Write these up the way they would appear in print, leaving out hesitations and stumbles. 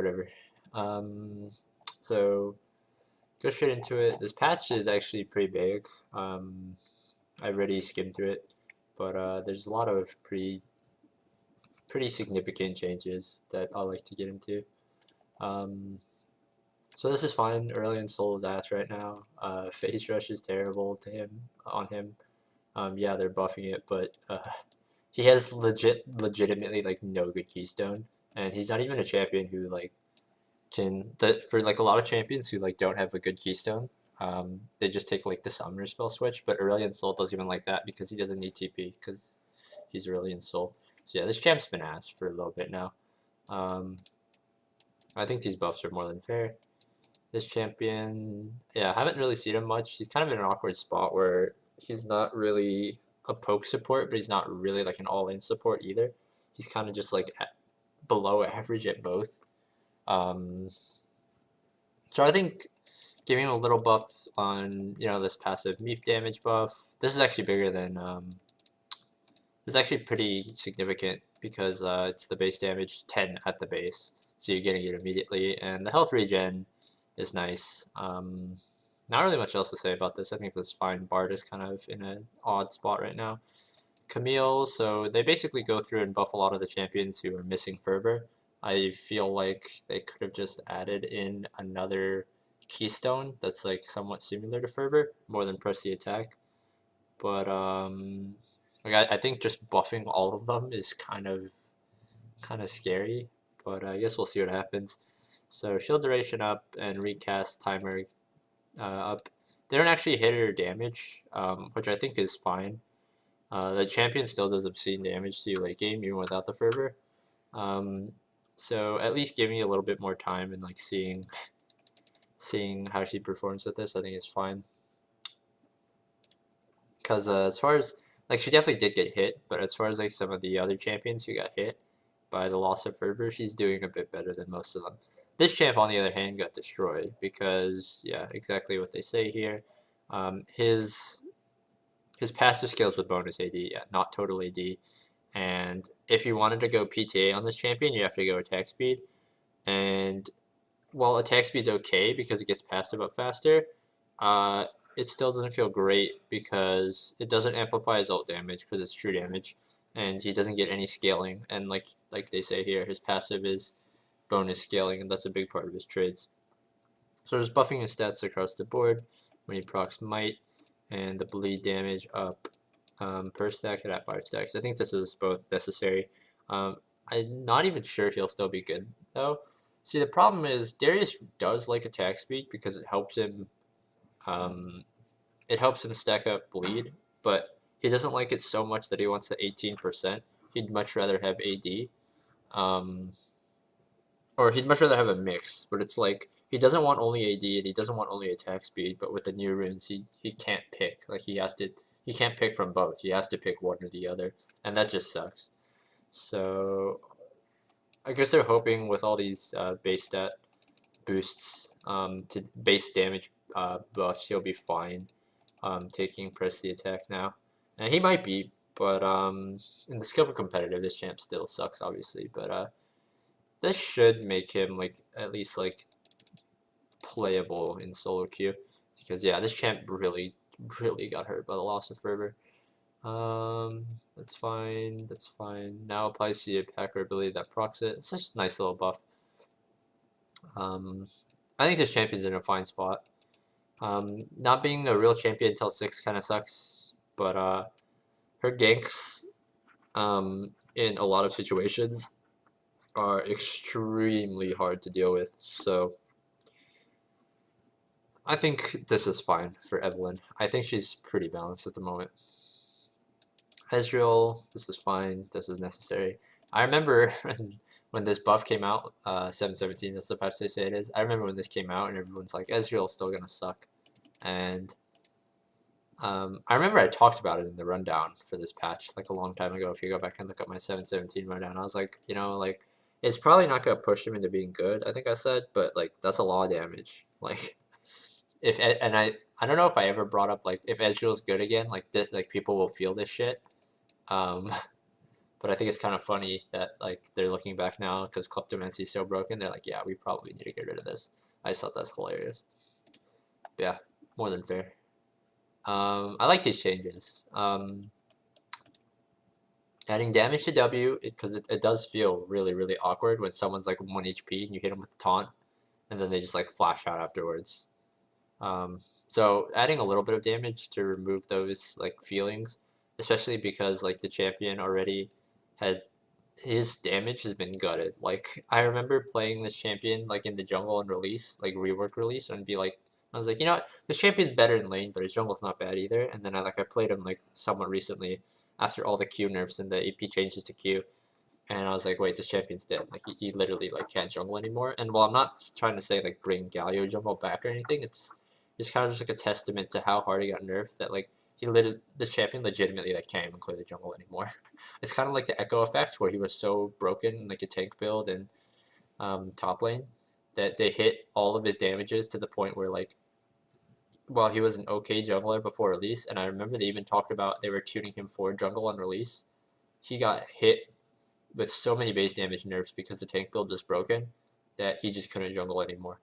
whatever. So go straight into it. This patch is actually pretty big. I already skimmed through it, but there's a lot of pretty significant changes that I like to get into. Um, so this is fine. Aurelion Soul is ass right now. Phase Rush is terrible to him on him. Yeah, they're buffing it, but he has legitimately like no good keystone, and he's not even a champion who like can that for like a lot of champions who like don't have a good keystone. They just take like the summoner spell switch, but Aurelion Soul doesn't even like that because he doesn't need TP because he's Aurelion Soul. So yeah, this champ's been ass for a little bit now. Um, I think these buffs are more than fair. This champion, yeah, I haven't really seen him much. He's kind of in an awkward spot where he's not really a poke support, but he's not really like an all-in support either. He's kind of just like below average at both. So I think giving him a little buff on this passive meep damage buff. This is actually bigger than this is actually pretty significant because it's the base damage 10 at the base, so you're getting it immediately, and the health regen is nice. Not really much else to say about this. I think that's fine. Bard is kind of in an odd spot right now. Camille, so they basically go through and buff a lot of the champions who are missing Fervor. I feel like they could have just added in another keystone that's like somewhat similar to Fervor, more than press the attack. But like I think just buffing all of them is kind of scary. But I guess we'll see what happens. So shield duration up and recast timer up. They don't actually hit or damage, which I think is fine. The champion still does obscene damage to you late game, even without the fervor. So at least giving you a little bit more time and like seeing how she performs with this, I think is fine. Because as far as like she definitely did get hit, but as far as like some of the other champions who got hit by the loss of fervor, she's doing a bit better than most of them. This champ, on the other hand, got destroyed because, yeah, exactly what they say here. His passive skills with bonus AD, yeah, not total AD. And if you wanted to go PTA on this champion, you have to go attack speed. And while attack speed is okay because it gets passive up faster, it still doesn't feel great because it doesn't amplify his ult damage because it's true damage, and he doesn't get any scaling. And like they say here, his passive is bonus scaling, and that's a big part of his trades. So just buffing his stats across the board when he procs might, and the bleed damage up per stack at 5 stacks. I think this is both necessary. I'm not even sure he'll still be good though. See, the problem is Darius does like attack speed because it helps him stack up bleed, but he doesn't like it so much that he wants the 18%. He'd much rather have AD. Or he'd much rather have a mix, but it's like he doesn't want only AD and he doesn't want only attack speed, but with the new runes he can't pick. Like he can't pick from both. He has to pick one or the other, and that just sucks. So I guess they're hoping with all these base stat boosts to base damage buffs, he'll be fine taking press the attack now. And he might be, but in the scope of competitive, this champ still sucks, obviously. But this should make him like at least like playable in solo queue, because yeah, this champ really got hurt by the loss of fervor. That's fine. That's fine. Now applies to the attacker ability that procs it. It's such a nice little buff. I think this champion's in a fine spot. Not being a real champion until 6 kind of sucks, but her ganks in a lot of situations are extremely hard to deal with. So I think this is fine for Evelyn. I think she's pretty balanced at the moment. Ezreal, this is fine. This is necessary. I remember when this buff came out, 717, that's the patch they say it is. I remember when this came out and everyone's like, Ezreal's still gonna suck. And I remember I talked about it in the rundown for this patch like a long time ago. If you go back and look at my 717 rundown, I was like, like, it's probably not gonna push him into being good, I think I said, but like that's a lot of damage. Like and I don't know if I ever brought up like if Ezreal's good again, like people will feel this shit. But I think it's kind of funny that like they're looking back now because Kleptomancy is so broken. They're like, yeah, we probably need to get rid of this. I just thought that's hilarious. But yeah, more than fair. I like these changes. Adding damage to W because it does feel really awkward when someone's like 1 HP and you hit them with a taunt, and then they just like flash out afterwards. So adding a little bit of damage to remove those like feelings, especially because like the champion already had his damage has been gutted. Like I remember playing this champion like in the jungle and release, like rework release, and be like, I was like, you know what, this champion's better in lane, but his jungle's not bad either. And then I played him like somewhat recently after all the Q nerfs and the AP changes to Q, and I was like, wait, this champion's dead. Like he literally like can't jungle anymore. And while I'm not trying to say like bring Galio jungle back or anything, it's kind of just like a testament to how hard he got nerfed that like this champion legitimately like can't even clear the jungle anymore. It's kind of like the Echo effect where he was so broken in like a tank build and top lane that they hit all of his damages to the point where like, well, he was an okay jungler before release, and I remember they even talked about they were tuning him for jungle on release. He got hit with so many base damage nerfs because the tank build was broken that he just couldn't jungle anymore.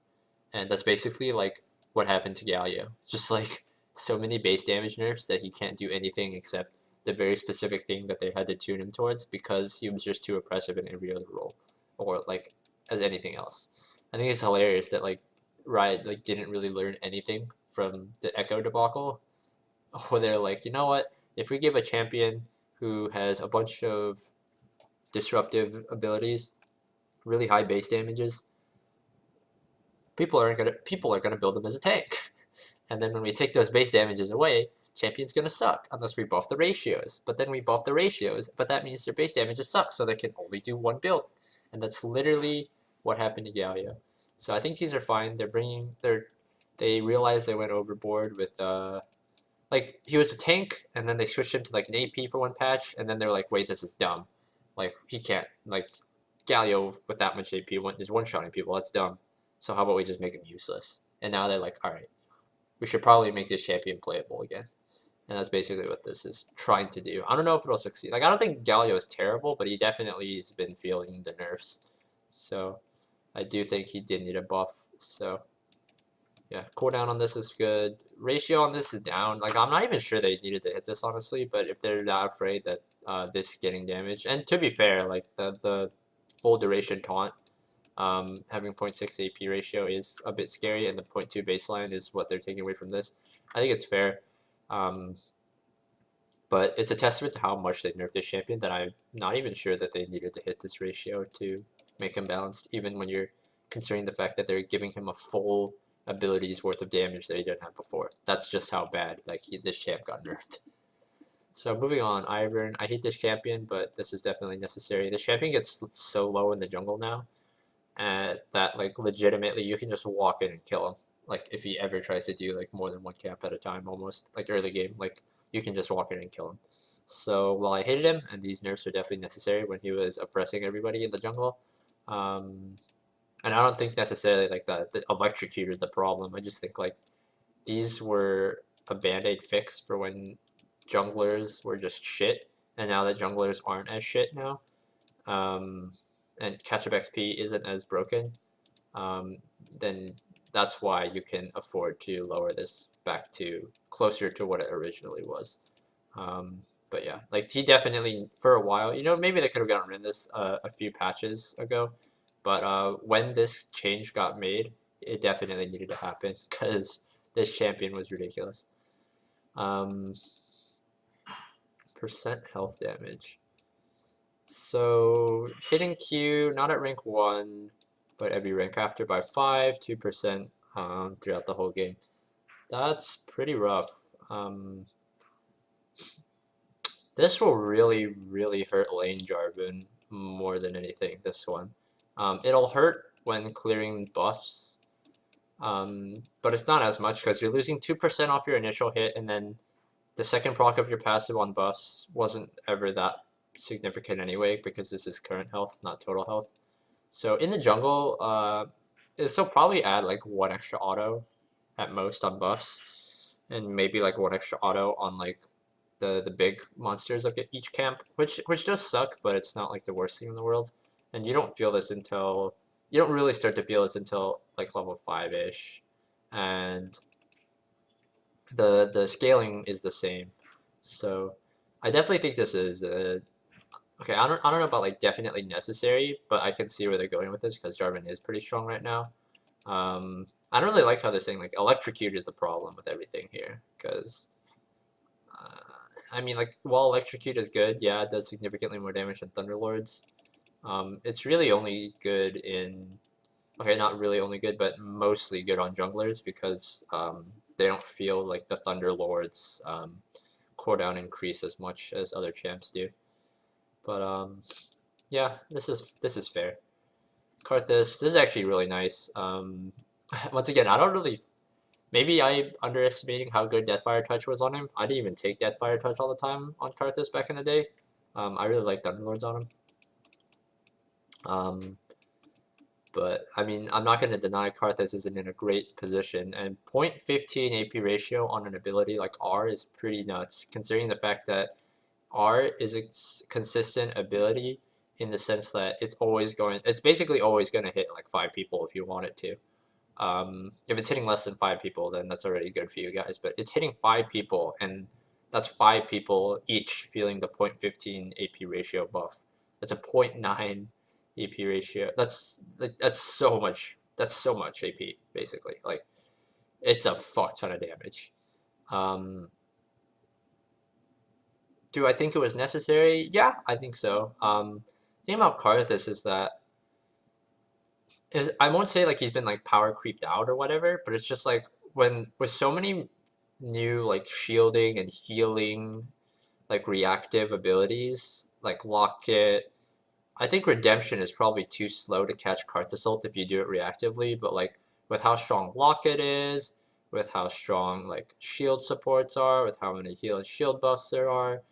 And that's basically like what happened to Galio. Just like so many base damage nerfs that he can't do anything except the very specific thing that they had to tune him towards because he was just too oppressive in every other role or like as anything else. I think it's hilarious that like Riot like didn't really learn anything from the Echo debacle, where they're like, you know what, if we give a champion who has a bunch of disruptive abilities, really high base damages, people are gonna build them as a tank. And then when we take those base damages away, champion's gonna suck unless we buff the ratios. But then we buff the ratios, but that means their base damages suck, so they can only do one build. And that's literally what happened to Galio. So I think these are fine. They realized they went overboard with like he was a tank, and then they switched him to like an AP for one patch, and then they're like, wait, this is dumb. Like he can't like Galio with that much AP is one-shotting people. That's dumb. So how about we just make him useless? And now they're like, all right, we should probably make this champion playable again. And that's basically what this is trying to do. I don't know if it'll succeed. Like I don't think Galio is terrible, but he definitely has been feeling the nerfs. So I do think he did need a buff. So yeah, cooldown on this is good. Ratio on this is down. Like I'm not even sure they needed to hit this honestly, but if they're not afraid that this getting damaged, and to be fair, like the full duration taunt, having 0.6 AP ratio is a bit scary, and the 0.2 baseline is what they're taking away from this. I think it's fair, but it's a testament to how much they nerfed this champion that I'm not even sure that they needed to hit this ratio to make him balanced, even when you're considering the fact that they're giving him a full abilities worth of damage that he didn't have before. That's just how bad like this champ got nerfed. So moving on, Ivern. I hate this champion, but this is definitely necessary. The champion gets so low in the jungle now that like legitimately you can just walk in and kill him. Like if he ever tries to do like more than one camp at a time, almost like early game, like you can just walk in and kill him. So while I hated him, and these nerfs are definitely necessary when he was oppressing everybody in the jungle, and I don't think necessarily like the electrocutor is the problem. I just think like these were a band-aid fix for when junglers were just shit, and now that junglers aren't as shit now, and catch-up XP isn't as broken, then that's why you can afford to lower this back to closer to what it originally was. But yeah, like he definitely, for a while, you know, maybe they could have gotten rid of this a few patches ago, but when this change got made, it definitely needed to happen because this champion was ridiculous. Percent health damage. So hitting Q, not at rank 1, but every rank after by 5, 2% throughout the whole game. That's pretty rough. This will really hurt lane Jarvan more than anything, this one. It'll hurt when clearing buffs, but it's not as much because you're losing 2% off your initial hit, and then the second proc of your passive on buffs wasn't ever that significant anyway because this is current health, not total health. So in the jungle, this will probably add like 1 extra auto at most on buffs, and maybe like 1 extra auto on like the big monsters of each camp, which does suck, but it's not like the worst thing in the world. And you don't feel this until you don't really start to feel this until like level 5-ish, and the scaling is the same. So I definitely think this is okay. I don't know about like definitely necessary, but I can see where they're going with this because Jarvan is pretty strong right now. I don't really like how they're saying like electrocute is the problem with everything here, because I mean, like, while electrocute is good, yeah, it does significantly more damage than Thunderlords. It's really only good in, okay, not really only good, but mostly good on junglers because they don't feel like the Thunderlords cooldown increase as much as other champs do. But yeah, this is fair. Karthus, this is actually really nice. Once again, I don't really. Maybe I'm underestimating how good Deathfire Touch was on him. I didn't even take Deathfire Touch all the time on Karthus back in the day. I really like Thunderlords on him. But I mean, I'm not going to deny Karthus isn't in a great position, and 0.15 AP ratio on an ability like R is pretty nuts, considering the fact that R is a consistent ability in the sense that it's basically always going to hit like 5 people if you want it to. If it's hitting less than 5 people, then that's already good for you guys, but it's hitting 5 people, and that's 5 people each feeling the 0.15 AP ratio buff. That's a 0.9 AP ratio. That's so much. That's so much AP, basically. Like, it's a fuck ton of damage. Do I think it was necessary? Yeah, I think so. The thing about Karthus is that I won't say like he's been like power creeped out or whatever, but it's just like when with so many new like shielding and healing like reactive abilities like Locket, I think Redemption is probably too slow to catch Karthus ult if you do it reactively, but like with how strong Locket is, with how strong like shield supports are, with how many heal and shield buffs there are,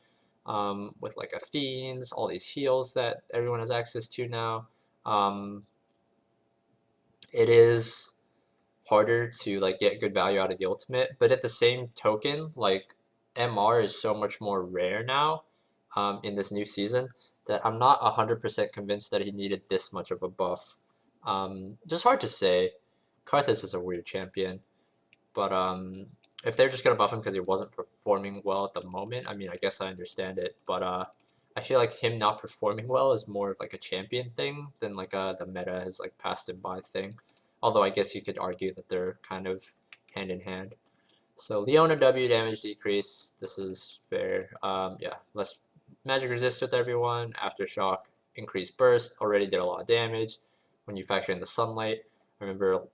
with like a Fiends, all these heals that everyone has access to now. It is harder to like get good value out of the ultimate, but at the same token, like MR is so much more rare now in this new season that I'm not 100% convinced that he needed this much of a buff. Just hard to say. Karthus is a weird champion, but if they're just gonna buff him because he wasn't performing well at the moment, I mean, I guess I understand it, but I feel like him not performing well is more of like a champion thing than like the meta has like passed him by thing. Although I guess you could argue that they're kind of hand in hand. So Leona W damage decrease. This is fair. Yeah, less magic resist with everyone. Aftershock, increased burst. Already did a lot of damage. When you factor in the sunlight, I remember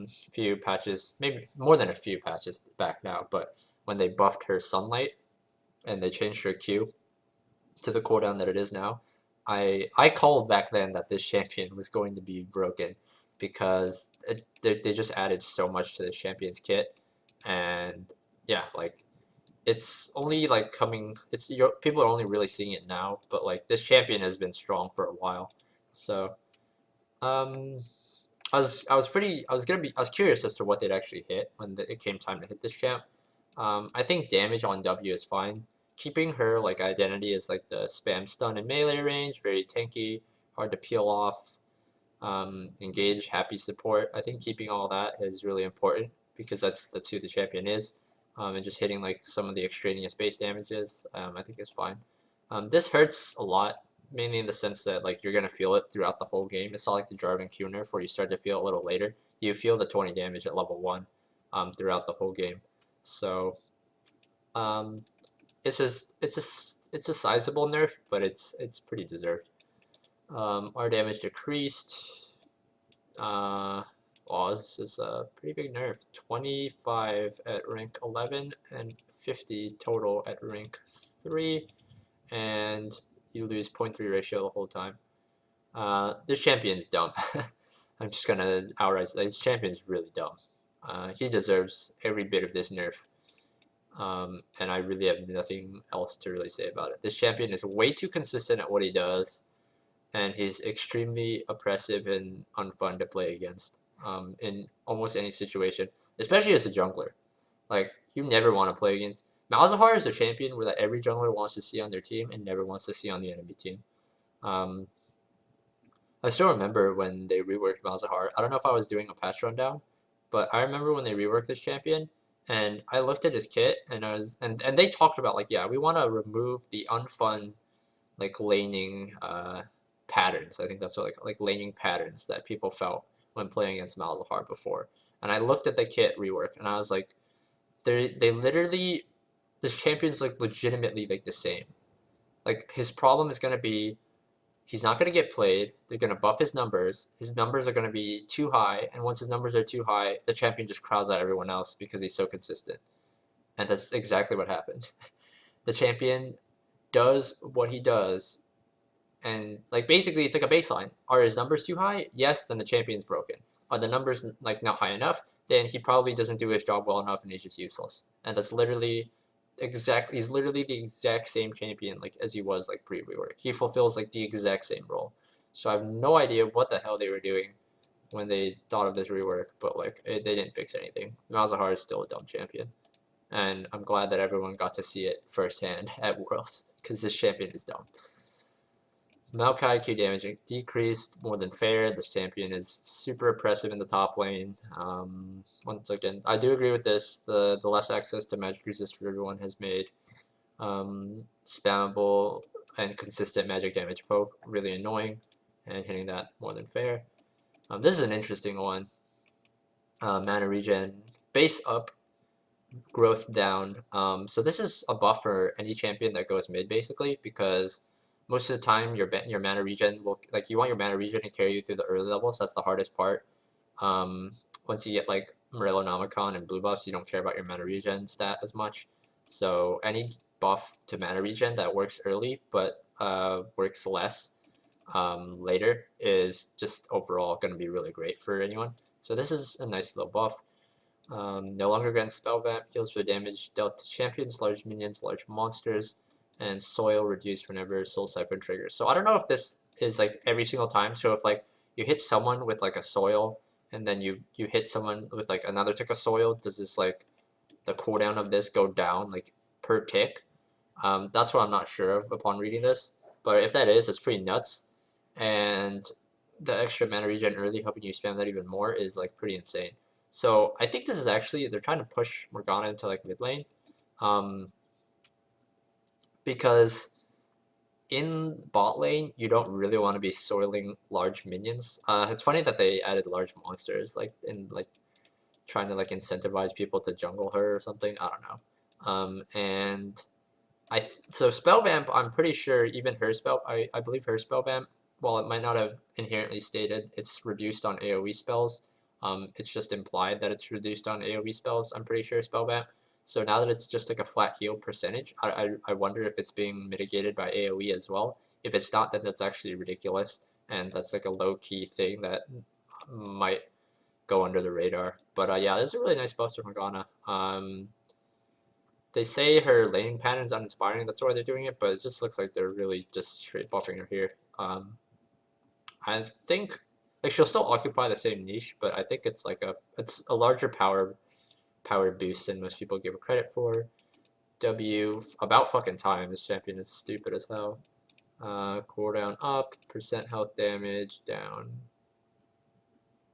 few patches, maybe more than a few patches back now, but when they buffed her sunlight and they changed her Q to the cooldown that it is now, I called back then that this champion was going to be broken because they just added so much to the champion's kit, and yeah, like it's only like coming. People are only really seeing it now, but like this champion has been strong for a while. So I was curious as to what they'd actually hit when it came time to hit this champ. I think damage on W is fine. Keeping her like identity is like the spam stun and melee range, very tanky, hard to peel off. Engage, happy support. I think keeping all that is really important because that's who the champion is. And just hitting like some of the extraneous base damages, I think is fine. This hurts a lot, mainly in the sense that like you're gonna feel it throughout the whole game. It's not like the Jarvan Q nerf where you start to feel it a little later. You feel the 20 damage at level 1 throughout the whole game. So it's a sizable nerf, but it's pretty deserved. Our damage decreased. Well, this is a pretty big nerf. 25 at rank 11 and 50 total at rank 3, and you lose 0.3 ratio the whole time. This champion's dumb. I'm just gonna outright say this champion's really dumb. He deserves every bit of this nerf. And I really have nothing else to really say about it. This champion is way too consistent at what he does, and he's extremely oppressive and unfun to play against in almost any situation, especially as a jungler. Like, you never want to play against. Malzahar is a champion that every jungler wants to see on their team and never wants to see on the enemy team. Um, I still remember when they reworked Malzahar. I don't know if I was doing a patch rundown, but I remember when they reworked this champion, and I looked at his kit, and and they talked about like, yeah, we want to remove the unfun like laning patterns. I think that's what, like laning patterns that people felt when playing against Malzahar before. And I looked at the kit rework, and I was like, they literally, this champion's like legitimately like the same. Like his problem is gonna be he's not gonna get played. They're gonna buff his numbers. His numbers are gonna be too high, and once his numbers are too high, the champion just crowds out everyone else because he's so consistent. And that's exactly what happened. The champion does what he does, and like basically it's like a baseline. Are his numbers too high? Yes, then the champion's broken. Are the numbers like not high enough? Then he probably doesn't do his job well enough and he's just useless. And that's literally he's literally the exact same champion like as he was like pre-rework. He fulfills like the exact same role. So I have no idea what the hell they were doing when they thought of this rework, but like they didn't fix anything. Malzahar is still a dumb champion. And I'm glad that everyone got to see it firsthand at Worlds, because this champion is dumb. Maokai Q damage decreased more than fair. This champion is super oppressive in the top lane. Once again, I do agree with this. The less access to magic resist for everyone has made spammable and consistent magic damage poke really annoying, and hitting that more than fair. This is an interesting one. Mana regen, base up, growth down. So this is a buff for any champion that goes mid basically, because most of the time your mana regen will, like, you want your mana regen to carry you through the early levels. That's the hardest part. Once you get like Morellonomicon and blue buffs, you don't care about your mana regen stat as much. So any buff to mana regen that works early but works less later is just overall going to be really great for anyone. So this is a nice little buff. No longer grants spell vamp, heals for damage dealt to champions, large minions, large monsters, and soil reduced whenever soul siphon triggers. So I don't know if this is like every single time. So if like you hit someone with like a soil and then you hit someone with like another tick of soil, does this like the cooldown of this go down like per tick? That's what I'm not sure of upon reading this. But if that is, it's pretty nuts. And the extra mana regen early helping you spam that even more is like pretty insane. So I think this is actually, they're trying to push Morgana into like mid lane. Because in bot lane, you don't really want to be soiling large minions. It's funny that they added large monsters, like in like trying to like incentivize people to jungle her or something. I don't know. And so spell vamp, I'm pretty sure even her spell, I believe her spell vamp, while it might not have inherently stated it's reduced on AoE spells, it's just implied that it's reduced on AoE spells. I'm pretty sure spell vamp. So now that it's just like a flat heal percentage, I wonder if it's being mitigated by AoE as well. If it's not, then that's actually ridiculous, and that's like a low-key thing that might go under the radar. But yeah, this is a really nice buff to Morgana. They say her laning pattern is uninspiring, that's why they're doing it, but it just looks like they're really just straight buffing her here. I think like she'll still occupy the same niche, but I think it's like it's a larger power boost than most people give her credit for. W, about fucking time. This champion is stupid as hell. Cooldown up, percent health damage down.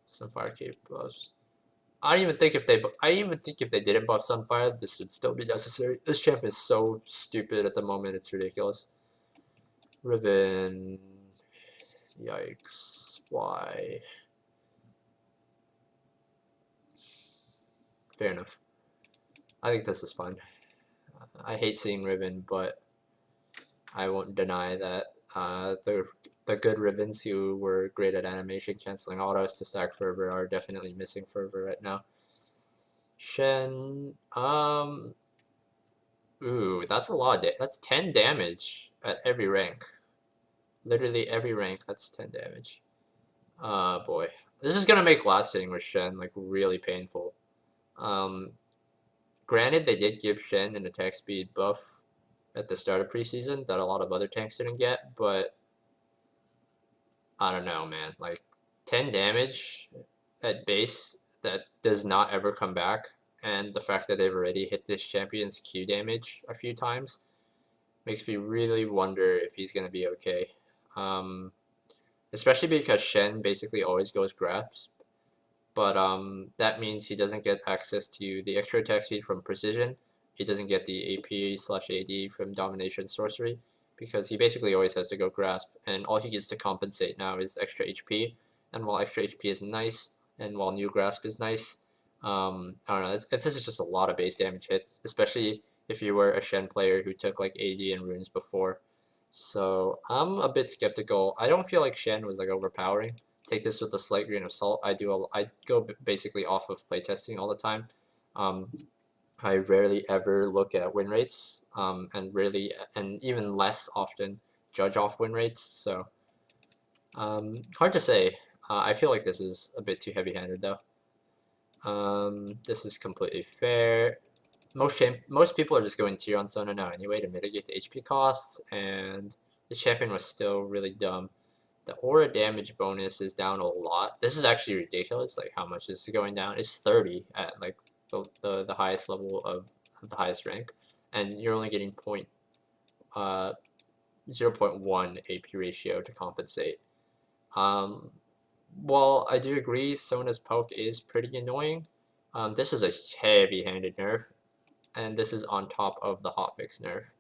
Sunfire cape buffs. I even think if they didn't buff Sunfire, this would still be necessary. This champion is so stupid at the moment, it's ridiculous. Riven. Yikes. Why? Fair enough. I think this is fun. I hate seeing Riven, but I won't deny that the good Rivens who were great at animation canceling autos to stack fervor are definitely missing fervor right now. Shen, ooh, that's a lot. That's 10 damage at every rank. Literally every rank, that's 10 damage. Boy, this is gonna make last hitting with Shen like really painful. Granted, they did give Shen an attack speed buff at the start of preseason that a lot of other tanks didn't get, but I don't know, man. Like 10 damage at base that does not ever come back and the fact that they've already hit this champion's Q damage a few times makes me really wonder if he's going to be okay. Especially because Shen basically always goes grasp, but that means he doesn't get access to the extra attack speed from precision. He doesn't get the AP/AD from domination sorcery because he basically always has to go grasp, and all he gets to compensate now is extra HP. And while extra HP is nice, and while new grasp is nice, I don't know. This is just a lot of base damage hits, especially if you were a Shen player who took like AD and runes before. So I'm a bit skeptical. I don't feel like Shen was like overpowering. Take this with a slight grain of salt. I go basically off of playtesting all the time. I rarely ever look at win rates, and even less often judge off win rates. So hard to say. I feel like this is a bit too heavy-handed though. This is completely fair. Most people are just going tier on Sona now anyway to mitigate the HP costs, and the champion was still really dumb. The aura damage bonus is down a lot. This is actually ridiculous, like how much is going down. It's 30 at like the highest level of the highest rank, and you're only getting 0.1 AP ratio to compensate. While I do agree Sona's poke is pretty annoying, this is a heavy-handed nerf, and this is on top of the hotfix nerf.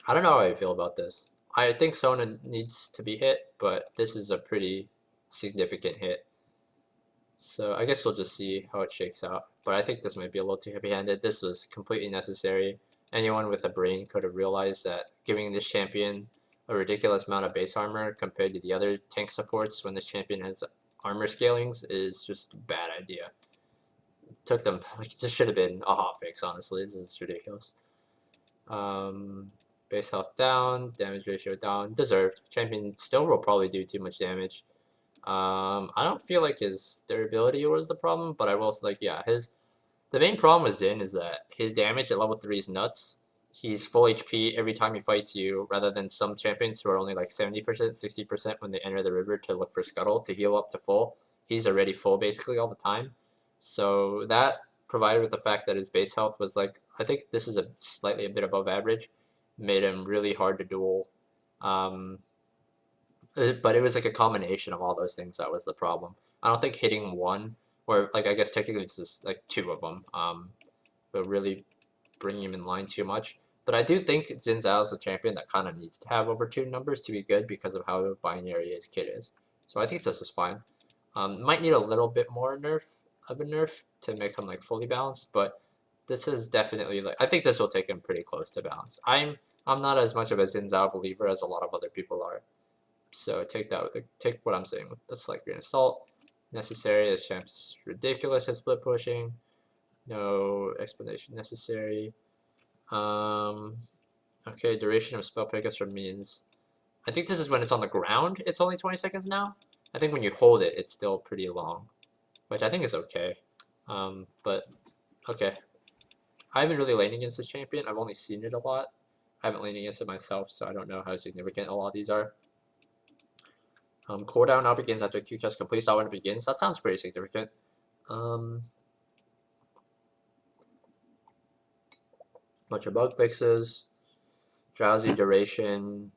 I don't know how I feel about this. I think Sona needs to be hit, but this is a pretty significant hit. So I guess we'll just see how it shakes out. But I think this might be a little too heavy-handed. This was completely necessary. Anyone with a brain could have realized that giving this champion a ridiculous amount of base armor compared to the other tank supports when this champion has armor scalings is just a bad idea. It took them, like, this should have been a hotfix, honestly. This is ridiculous. Base health down, damage ratio down, deserved. Champion still will probably do too much damage. I don't feel like his durability was the problem, but I will say, like, yeah, the main problem with Xin is that his damage at level 3 is nuts. He's full HP every time he fights you, rather than some champions who are only like 70%, 60% when they enter the river to look for Scuttle to heal up to full. He's already full basically all the time. So that, provided with the fact that his base health was like, I think this is slightly a bit above average, made him really hard to duel. But it was like a combination of all those things that was the problem. I don't think hitting one, or like I guess technically it's just like two of them, will really bring him in line too much. But I do think Xin Zhao is a champion that kind of needs to have over 2 numbers to be good because of how binary his kit is. So I think this is fine. Might need a little bit more of a nerf to make him like fully balanced, but this is definitely like, I think this will take him pretty close to balance. I'm not as much of a Xin Zhao believer as a lot of other people are. So take what I'm saying with a slight grain of salt. Necessary, this champ's ridiculous at split pushing. No explanation necessary. Okay, duration of spell pickups from means. I think this is when it's on the ground, it's only 20 seconds now. I think when you hold it, it's still pretty long, which I think is okay. But okay. I haven't really laned against this champion. I've only seen it a lot. I haven't laned against it myself, so I don't know how significant a lot of these are. Cooldown now begins after Qcast completes, not when it begins. That sounds pretty significant. Bunch of bug fixes. Drowsy duration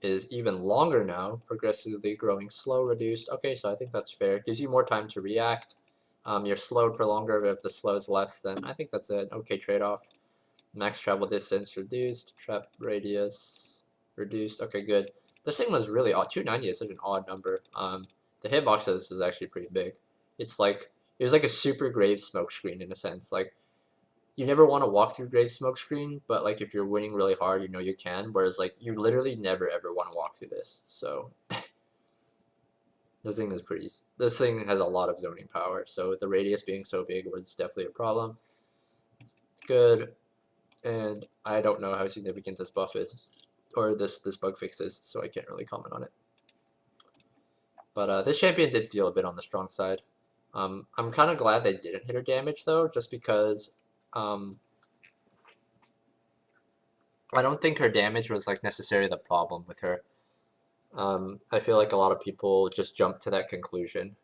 is even longer now, progressively growing slow, reduced. Okay, so I think that's fair. It gives you more time to react. You're slowed for longer, but if the slow is less, then I think that's an okay trade-off. Max travel distance reduced, trap radius reduced. Okay, good. This thing was really odd. 290 is such an odd number. The hitbox of this is actually pretty big. It was like a super grave smokescreen in a sense. Like, you never want to walk through grave smokescreen, but like if you're winning really hard, you know you can. Whereas like you literally never ever want to walk through this. So this thing has a lot of zoning power. So the radius being so big was definitely a problem. It's good, and I don't know how significant this buff is, or this bug fix is, so I can't really comment on it. But this champion did feel a bit on the strong side. I'm kind of glad they didn't hit her damage though, just because I don't think her damage was like necessarily the problem with her. I feel like a lot of people just jump to that conclusion.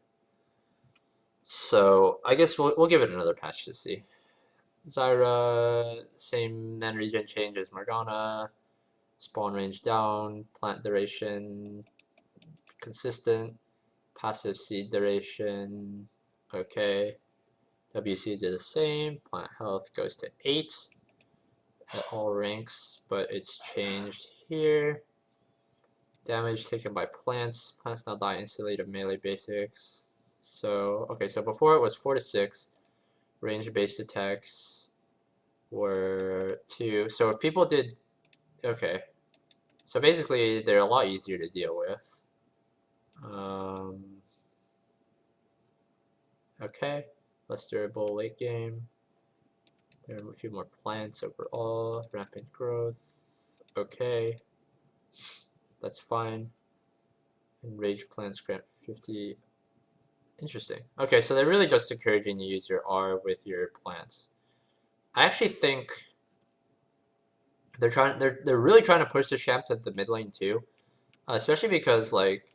So I guess we'll give it another patch to see. Zyra, same mana regen change as Morgana. Spawn range down, plant duration consistent, passive seed duration, okay. WCs are the same, plant health goes to 8 at all ranks, but it's changed here. Damage taken by plants, plants now die instantly to melee basics. So, okay, so before it was 4 to 6, range based attacks were 2. So if people did, okay. So basically, they're a lot easier to deal with. Okay, less durable late game. There are a few more plants overall. Rampant growth. Okay, that's fine. And rage plants grant 50. Interesting. Okay, so they're really just encouraging you to use your R with your plants. I actually think they're really trying to push the champ to the mid lane too, especially because like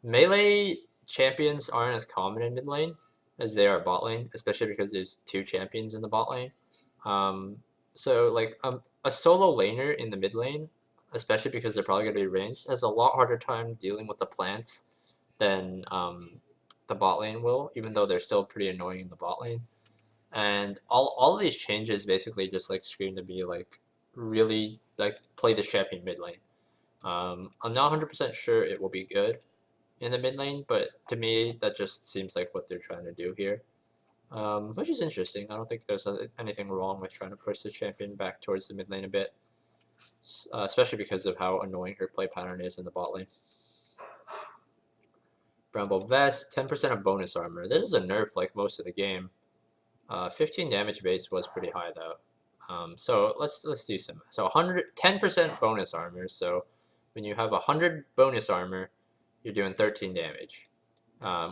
melee champions aren't as common in mid lane as they are bot lane, especially because there's 2 champions in the bot lane. So like a solo laner in the mid lane, especially because they're probably going to be ranged, has a lot harder time dealing with the plants than the bot lane will, even though they're still pretty annoying in the bot lane. And all of these changes basically just like scream to be like really like play this champion mid lane. I'm not 100% sure it will be good in the mid lane, but to me that just seems like what they're trying to do here, which is interesting. I don't think there's anything wrong with trying to push the champion back towards the mid lane a bit, especially because of how annoying her play pattern is in the bot lane. Bramble Vest, 10% of bonus armor. This is a nerf like most of the game. 15 damage base was pretty high though. So let's do some. So 10% bonus armor. So when you have 100 bonus armor, you're doing 13 damage,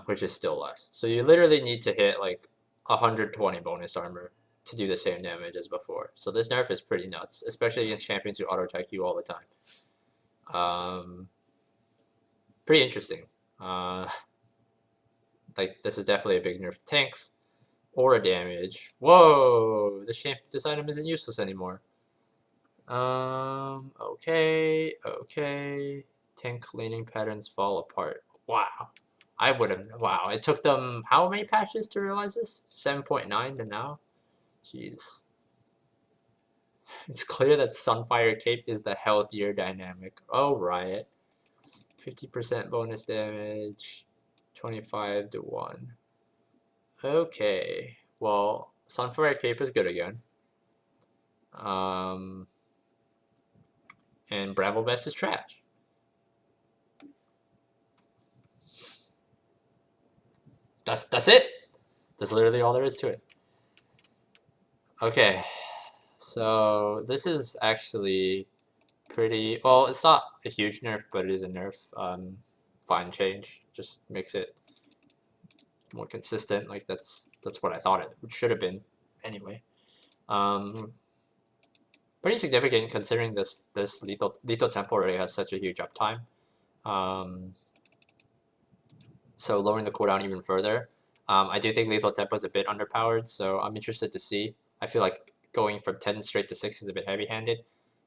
which is still less. So you literally need to hit like 120 bonus armor to do the same damage as before. So this nerf is pretty nuts, especially against champions who auto attack you all the time. Pretty interesting. Like this is definitely a big nerf to tanks. Aura damage. Whoa! This item isn't useless anymore. Okay. Tank laning patterns fall apart. Wow. I would have. Wow. It took them how many patches to realize this? 7.9 to now? Jeez. It's clear that Sunfire Cape is the healthier dynamic. Oh, Riot. 50% bonus damage. 25 to 1. Okay, well, Sunfire Cape is good again. And Bramble Vest is trash. That's it. That's literally all there is to it. Okay, so this is actually pretty well. It's not a huge nerf, but it is a nerf. Fine change, just makes it more consistent. Like that's what I thought it should have been anyway. Pretty significant considering this lethal tempo already has such a huge uptime. So lowering the cooldown even further. I do think lethal tempo is a bit underpowered, so I'm interested to see. I feel like going from 10 straight to 6 is a bit heavy-handed.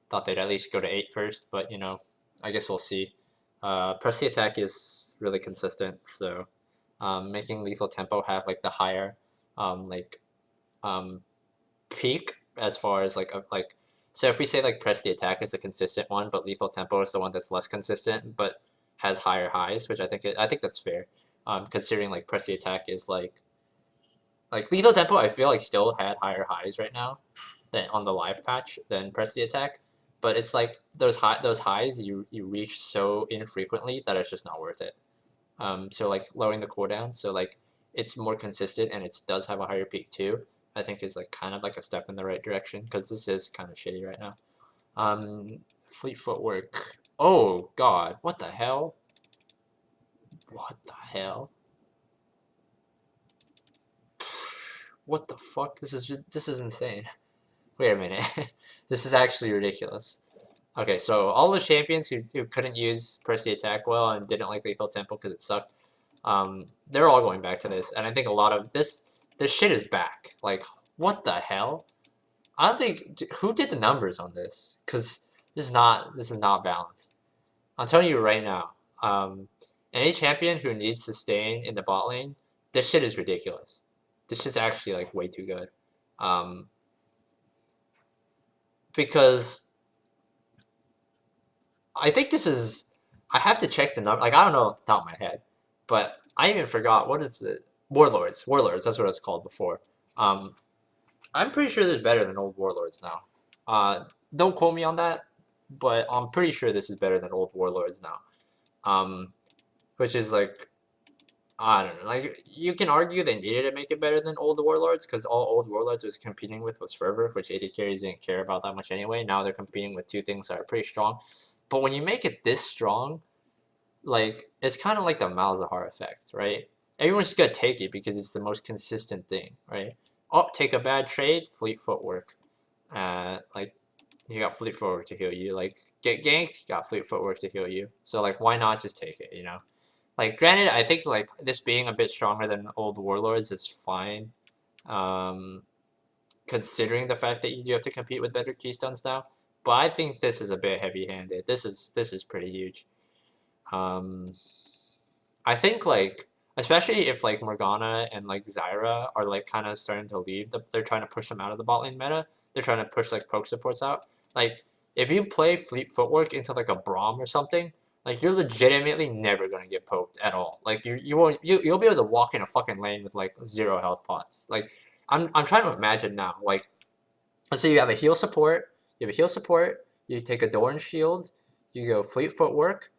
Thought they'd at least go to 8 first, but you know, I guess we'll see. Press the attack is really consistent, so making lethal tempo have like the higher peak as far as like so if we say like press the attack is a consistent one, but lethal tempo is the one that's less consistent but has higher highs, which I think that's fair. Considering like press the attack is like lethal tempo, I feel like still had higher highs right now than on the live patch than press the attack, but it's like those highs you reach so infrequently that it's just not worth it. So like lowering the cooldown, so like it's more consistent and it does have a higher peak too, I think is like kind of like a step in the right direction, because this is kind of shitty right now. Fleet footwork. Oh god, what the hell? What the hell? What the fuck? This is insane. Wait a minute. This is actually ridiculous. Okay, so all the champions who couldn't use press the attack well and didn't like lethal tempo because it sucked, They're all going back to this, and I think a lot of this shit is back. Like, what the hell? I don't think who did the numbers on this, because this is not balanced. I'm telling you right now. Any champion who needs sustain in the bot lane, this shit is ridiculous. This shit's actually like way too good. Because I think this is. I have to check the number. Like, I don't know off the top of my head, but I even forgot what is it. Warlords. That's what it's called before. I'm pretty sure this is better than old Warlords now. Don't quote me on that, but I'm pretty sure this is better than old Warlords now. Which is like, I don't know. Like, you can argue they needed to make it better than old Warlords because all old Warlords was competing with was Fervor, which AD carries didn't care about that much anyway. Now they're competing with two things that are pretty strong. But when you make it this strong, like, it's kind of like the Malzahar effect, right? Everyone's just gonna take it because it's the most consistent thing, right? Oh, take a bad trade, fleet footwork. Like, you got fleet footwork to heal you. Like, get ganked, you got fleet footwork to heal you. So, like, why not just take it, you know? Like, granted, I think, like, this being a bit stronger than old Warlords is fine. Considering the fact that you do have to compete with better Keystones now. But I think this is a bit heavy-handed. This is pretty huge. I think, like, especially if, like, Morgana and, like, Zyra are, like, kind of starting to leave. They're trying to push them out of the bot lane meta. They're trying to push, like, poke supports out. Like, if you play Fleet Footwork into, like, a Braum or something, like, you're legitimately never gonna get poked at all. Like, you'll be able to walk in a fucking lane with, like, 0 health pots. Like, I'm trying to imagine now. Like, let's say you have a heal support. You take a Doran Shield. You go Fleet Footwork.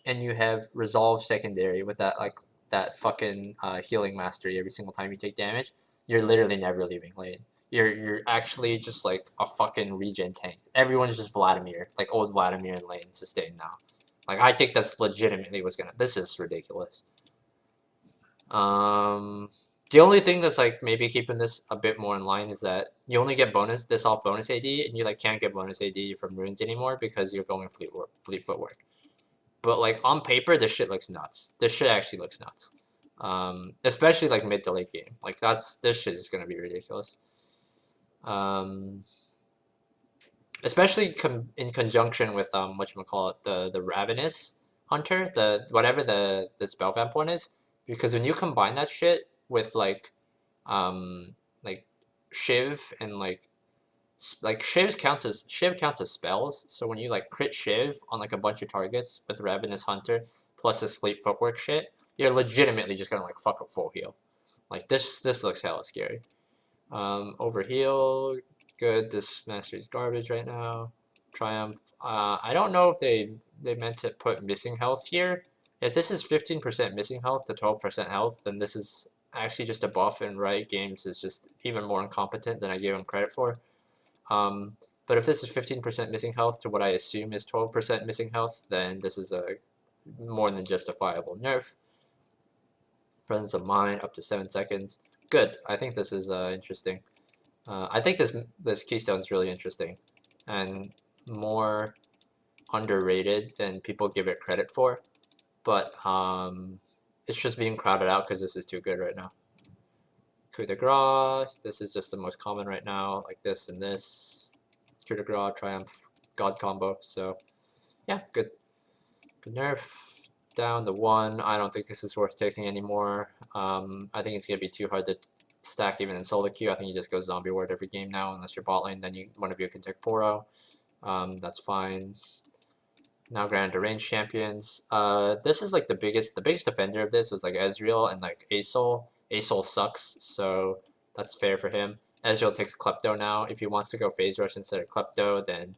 And you have Resolve secondary with that, like, that fucking healing mastery every single time you take damage. You're literally never leaving lane. You're actually just like a fucking regen tank. Everyone's just Vladimir, like old Vladimir in lane sustain now. Like, I think that's legitimately what's gonna. This is ridiculous. The only thing that's like maybe keeping this a bit more in line is that you only get this off bonus AD, and you like can't get bonus AD from runes anymore because you're going fleet footwork. But, like, on paper, this shit looks nuts. This shit actually looks nuts. Especially, like, mid to late game. Like, this shit is gonna be ridiculous. Especially in conjunction with, whatchamacallit, the Ravenous Hunter, whatever the spell vamp one is. Because when you combine that shit with, like, Shiv and, like Shiv counts as spells, so when you like crit Shiv on like a bunch of targets with Ravenous Hunter plus this Fleet Footwork shit, you're legitimately just gonna like fuck up full heal. Like, this looks hella scary. Overheal, good. This mastery's garbage right now. Triumph. I don't know if they meant to put missing health here. If this is 15% missing health to 12% health, then this is actually just a buff, and Riot Games is just even more incompetent than I gave them credit for. But if this is 15% missing health to what I assume is 12% missing health, then this is a more than justifiable nerf. Presence of Mind up to 7 seconds. Good. I think this is interesting. I think this Keystone is really interesting and more underrated than people give it credit for. But it's just being crowded out because this is too good right now. Coup de grace, this is just the most common right now, like this and this. Coup de grace, Triumph, God combo, so yeah, good. Good nerf. Down to 1, I don't think this is worth taking anymore. I think it's going to be too hard to stack even in solo queue. I think you just go zombie ward every game now, unless you're bot lane, then one of you can take Poro. That's fine. Now granted range champions. This is like the biggest defender of this was like Ezreal and like Asol. Asol sucks, so that's fair for him. Ezreal takes Klepto now. If he wants to go phase rush instead of Klepto, then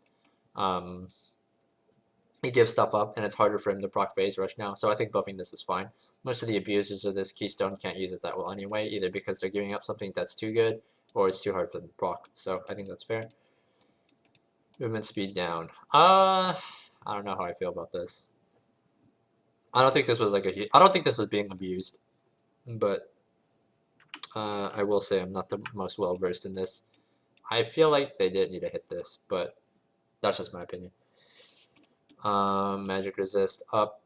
he gives stuff up, and it's harder for him to proc phase rush now. So I think buffing this is fine. Most of the abusers of this Keystone can't use it that well anyway, either because they're giving up something that's too good, or it's too hard for them to proc. So I think that's fair. Movement speed down. I don't know how I feel about this. I don't think this was I don't think this was being abused, but I will say I'm not the most well versed in this. I feel like they did need to hit this, but that's just my opinion. Magic resist up.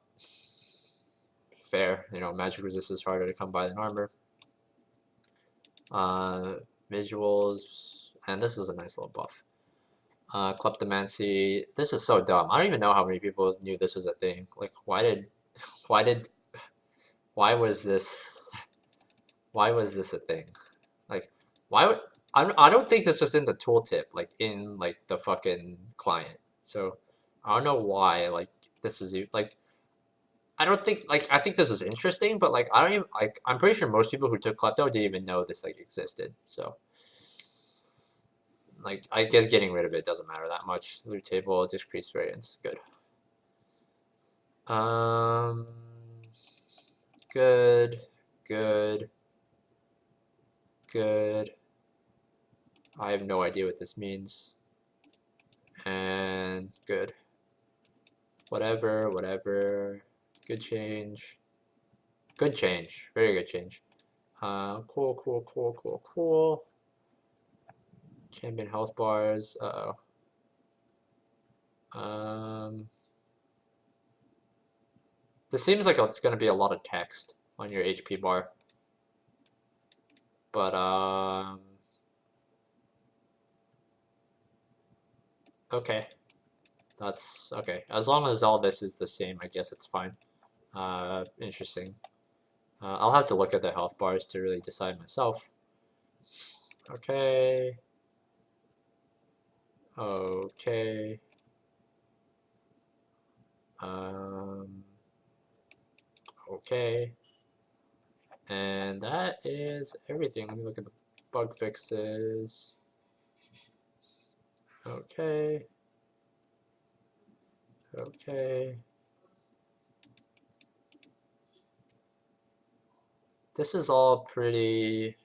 fair. You know, magic resist is harder to come by than armor. Visuals, and this is a nice little buff. Kleptomancy. This is so dumb. I don't even know how many people knew this was a thing. Like, why was this a thing? Like, why would I don't think this was in the tooltip, like in like the fucking client. So I don't know why like this is like I don't think like I think this is interesting, but like I don't even like I'm pretty sure most people who took Klepto didn't even know this like existed. So like I guess getting rid of it doesn't matter that much. Loot table, decreased variance, good. Good, good, good. I have no idea what this means. And good. Whatever, whatever. Good change. Good change. Very good change. Cool, cool, cool, cool, cool. Champion health bars. Uh-oh. This seems like it's gonna be a lot of text on your HP bar. But okay. That's okay. As long as all this is the same, I guess it's fine. Interesting. I'll have to look at the health bars to really decide myself. Okay. Okay. Okay. And that is everything. Let me look at the bug fixes. Okay. Okay. This is all pretty...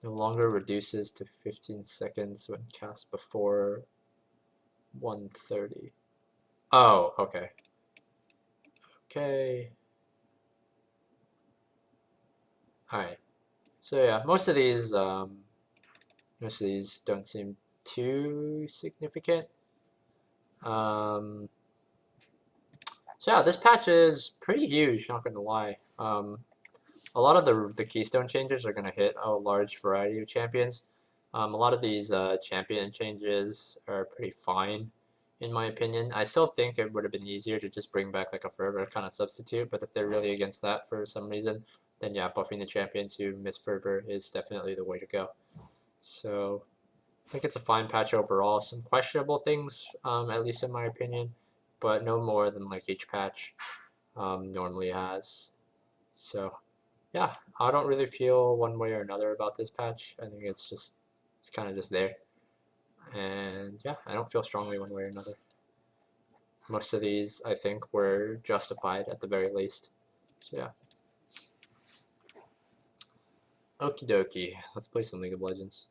No longer reduces to 15 seconds when cast before 1:30. Oh, okay. Okay. Alright. So yeah, most of these don't seem too significant. So yeah, this patch is pretty huge, not gonna lie. A lot of the keystone changes are gonna hit a large variety of champions. A lot of these champion changes are pretty fine, in my opinion. I still think it would have been easier to just bring back like a fervor kind of substitute, but if they're really against that for some reason, then yeah, buffing the champions who miss fervor is definitely the way to go. So I think it's a fine patch overall. Some questionable things, at least in my opinion, but no more than like each patch normally has. So yeah, I don't really feel one way or another about this patch. I think it's kind of just there. And yeah, I don't feel strongly one way or another. Most of these, I think, were justified at the very least. So yeah. Okie dokie, let's play some League of Legends.